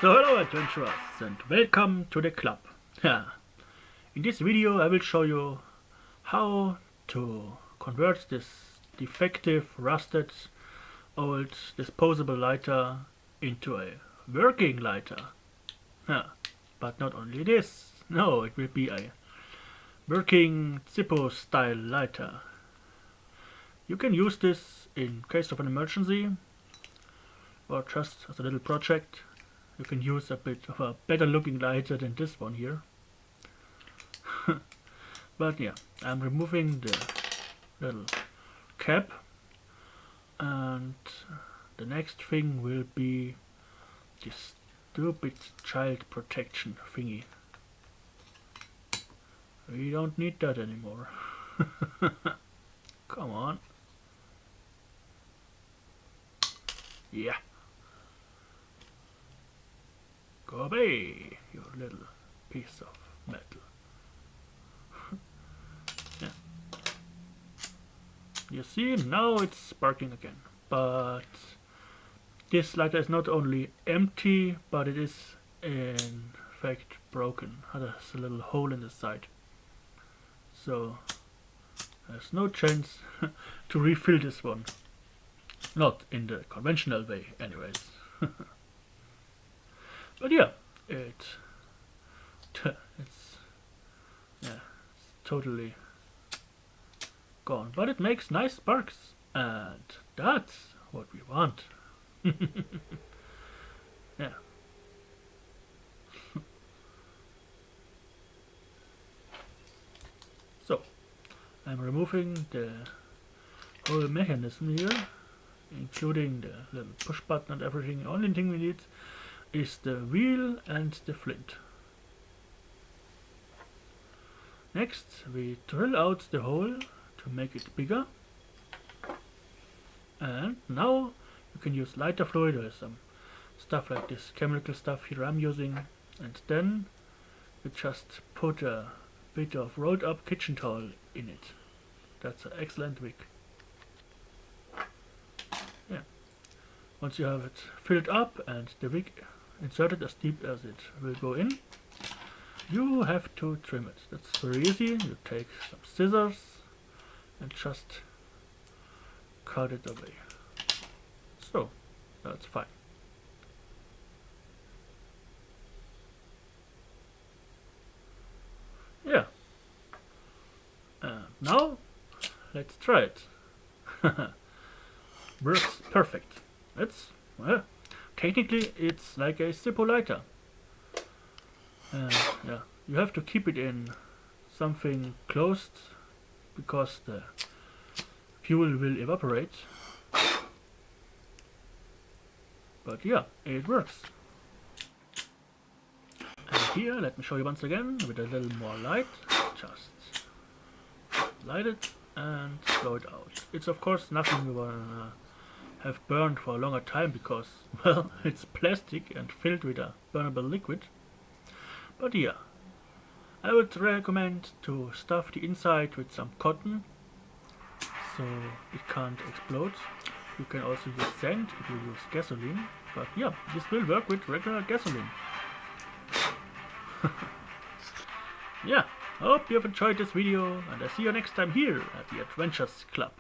So hello adventurers and welcome to the club. In this video I will show you how to convert this defective, rusted, old disposable lighter into a working lighter. But not only this, no, it will be a working Zippo style lighter. You can use this in case of an emergency or just as a little project. You can use a bit of a better looking lighter than this one here. But yeah, I'm removing the little cap, and the next thing will be this stupid child protection thingy. We don't need that anymore. Come on. Yeah. Go away, you little piece of metal. Yeah. You see, now it's sparking again. But this lighter is not only empty, but it is in fact broken. There's a little hole in the side. So there's no chance to refill this one. Not in the conventional way, anyways. But yeah, it's totally gone. But it makes nice sparks, and that's what we want. Yeah. So I'm removing the whole mechanism here, including the little push button and everything. The only thing we need is the wheel and the flint. Next we drill out the hole to make it bigger, and now you can use lighter fluid or some stuff like this chemical stuff here I'm using, and then you just put a bit of rolled up kitchen towel in it. That's an excellent wick. Yeah. Once you have it filled up and the wick inserted as deep as it will go in, you have to trim it. That's very easy. You take some scissors and just cut it away. So that's fine. Yeah. Now let's try it. Works perfect. It's technically it's like a Zippo lighter. Yeah, you have to keep it in something closed because the fuel will evaporate. But yeah, it works. And here, let me show you once again with a little more light. Just light it and blow it out. It's of course nothing you wanna have burned for a longer time because, well, it's plastic and filled with a burnable liquid. But yeah, I would recommend to stuff the inside with some cotton so it can't explode. You can also use sand if you use gasoline, but yeah, this will work with regular gasoline. Yeah, I hope you have enjoyed this video, and I see you next time here at the Adventures Club.